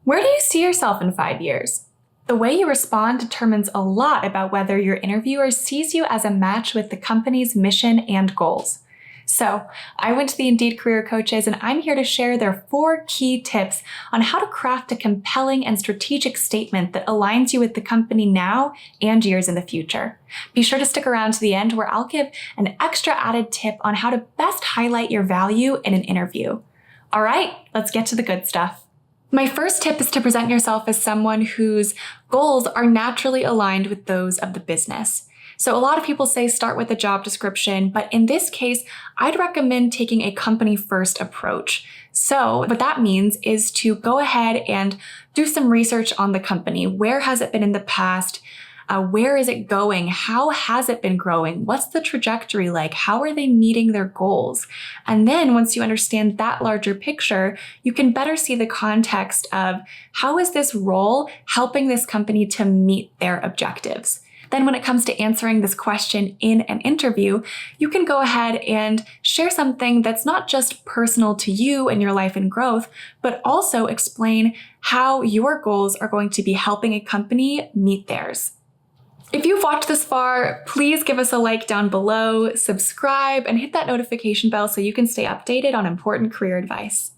Where do you see yourself in 5 years? The way you respond determines a lot about whether your interviewer sees you as a match with the company's mission and goals. So, I went to the Indeed Career Coaches and I'm here to share their 4 key tips on how to craft a compelling and strategic statement that aligns you with the company now and years in the future. Be sure to stick around to the end where I'll give an extra added tip on how to best highlight your value in an interview. All right, let's get to the good stuff. My first tip is to present yourself as someone whose goals are naturally aligned with those of the business. So a lot of people say start with a job description, but in this case, I'd recommend taking a company first approach. So what that means is to go ahead and do some research on the company. Where has it been in the past? Where is it going? How has it been growing? What's the trajectory like? How are they meeting their goals? And then once you understand that larger picture, you can better see the context of how is this role helping this company to meet their objectives? Then when it comes to answering this question in an interview, you can go ahead and share something that's not just personal to you and your life and growth, but also explain how your goals are going to be helping a company meet theirs. If you've watched this far, please give us a like down below, subscribe, and hit that notification bell so you can stay updated on important career advice.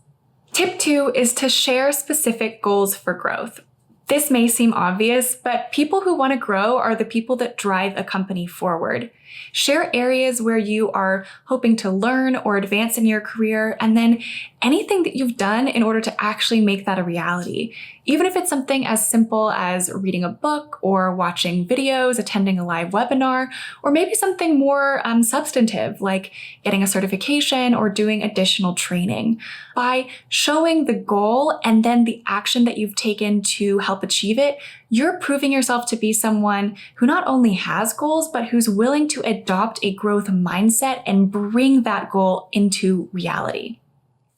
Tip 2 is to share specific goals for growth. This may seem obvious, but people who want to grow are the people that drive a company forward. Share areas where you are hoping to learn or advance in your career, and then anything that you've done in order to actually make that a reality. Even if it's something as simple as reading a book or watching videos, attending a live webinar, or maybe something more substantive like getting a certification or doing additional training. By showing the goal and then the action that you've taken to help achieve it, you're proving yourself to be someone who not only has goals, but who's willing to adopt a growth mindset and bring that goal into reality.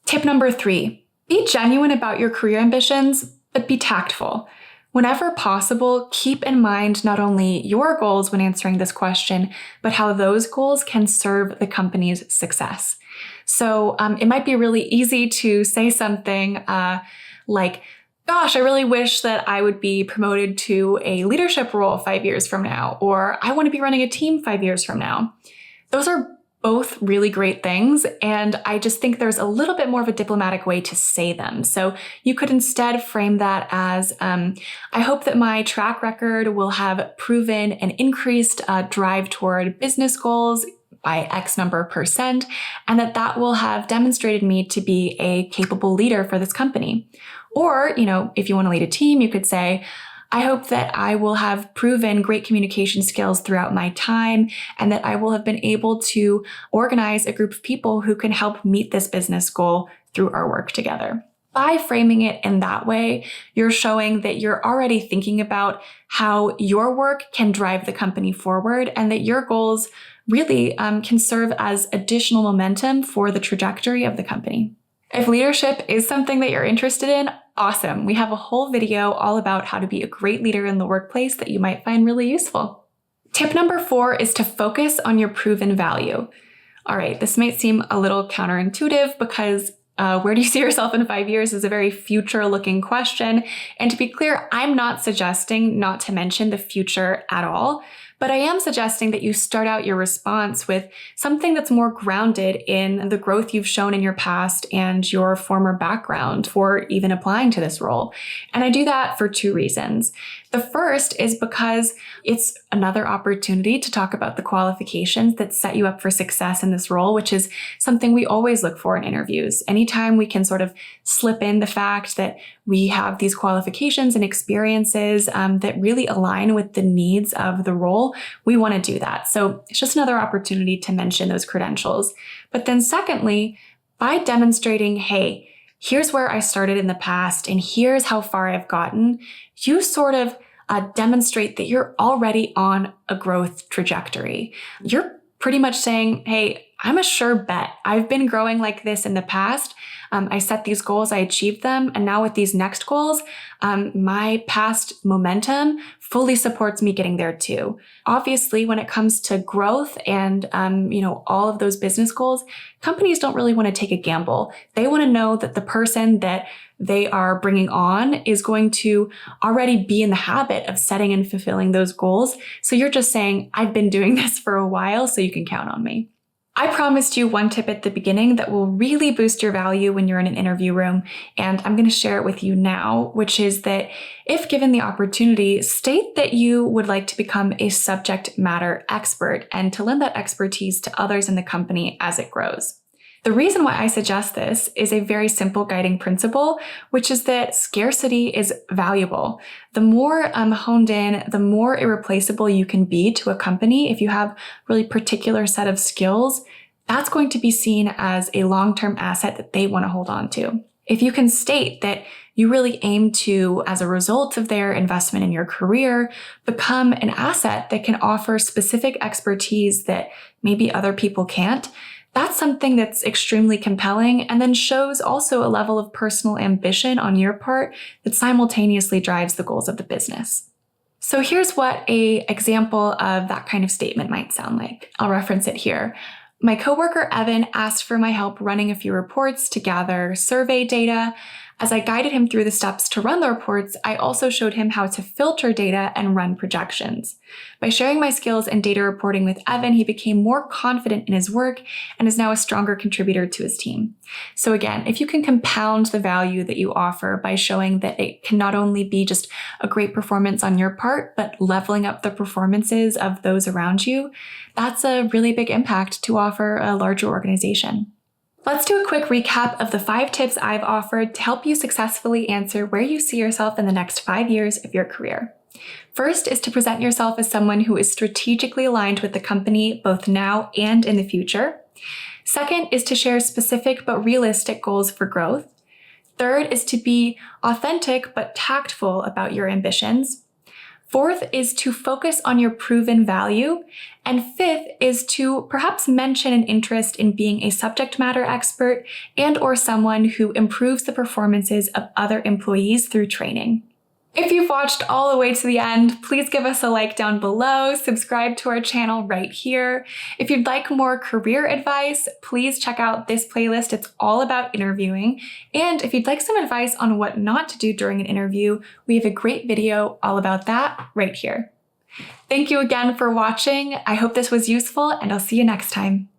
Tip number 3, be genuine about your career ambitions, but be tactful. Whenever possible, keep in mind not only your goals when answering this question, but how those goals can serve the company's success. So it might be really easy to say something like, gosh, I really wish that I would be promoted to a leadership role 5 years from now, or I want to be running a team 5 years from now. Those are both really great things, and I just think there's a little bit more of a diplomatic way to say them. So you could instead frame that as, I hope that my track record will have proven an increased drive toward business goals by X number of percent, and that will have demonstrated me to be a capable leader for this company. Or, if you want to lead a team, you could say, I hope that I will have proven great communication skills throughout my time and that I will have been able to organize a group of people who can help meet this business goal through our work together. By framing it in that way, you're showing that you're already thinking about how your work can drive the company forward and that your goals really can serve as additional momentum for the trajectory of the company. If leadership is something that you're interested in, awesome. We have a whole video all about how to be a great leader in the workplace that you might find really useful. Tip number 4 is to focus on your proven value. All right, this might seem a little counterintuitive because where do you see yourself in 5 years is a very future-looking question. And to be clear, I'm not suggesting not to mention the future at all. But I am suggesting that you start out your response with something that's more grounded in the growth you've shown in your past and your former background for even applying to this role. And I do that for 2 reasons. The first is because it's another opportunity to talk about the qualifications that set you up for success in this role, which is something we always look for in interviews. Anytime we can sort of slip in the fact that we have these qualifications and experiences that really align with the needs of the role, we want to do that. So it's just another opportunity to mention those credentials. But then secondly, by demonstrating, hey, here's where I started in the past and here's how far I've gotten, you sort of demonstrate that you're already on a growth trajectory. You're pretty much saying, hey, I'm a sure bet. I've been growing like this in the past. I set these goals, I achieved them, and now with these next goals, my past momentum fully supports me getting there too. Obviously, when it comes to growth and all of those business goals, companies don't really want to take a gamble. They want to know that the person that they are bringing on is going to already be in the habit of setting and fulfilling those goals. So you're just saying, I've been doing this for a while, so you can count on me. I promised you one tip at the beginning that will really boost your value when you're in an interview room, and I'm going to share it with you now, which is that if given the opportunity, state that you would like to become a subject matter expert and to lend that expertise to others in the company as it grows. The reason why I suggest this is a very simple guiding principle, which is that scarcity is valuable. The more honed in, the more irreplaceable you can be to a company. If you have a really particular set of skills, that's going to be seen as a long-term asset that they want to hold on to. If you can state that you really aim to, as a result of their investment in your career, become an asset that can offer specific expertise that maybe other people can't, that's something that's extremely compelling and then shows also a level of personal ambition on your part that simultaneously drives the goals of the business. So here's what an example of that kind of statement might sound like. I'll reference it here. My coworker Evan asked for my help running a few reports to gather survey data. As I guided him through the steps to run the reports, I also showed him how to filter data and run projections. By sharing my skills in data reporting with Evan, he became more confident in his work and is now a stronger contributor to his team. So again, if you can compound the value that you offer by showing that it can not only be just a great performance on your part, but leveling up the performances of those around you, that's a really big impact to offer a larger organization. Let's do a quick recap of the 5 tips I've offered to help you successfully answer where you see yourself in the next 5 years of your career. First is to present yourself as someone who is strategically aligned with the company both now and in the future. Second is to share specific but realistic goals for growth. Third is to be authentic but tactful about your ambitions. Fourth is to focus on your proven value. And fifth is to perhaps mention an interest in being a subject matter expert and/or someone who improves the performances of other employees through training. If you've watched all the way to the end, please give us a like down below, subscribe to our channel right here. If you'd like more career advice, please check out this playlist. It's all about interviewing. And if you'd like some advice on what not to do during an interview, we have a great video all about that right here. Thank you again for watching. I hope this was useful, and I'll see you next time.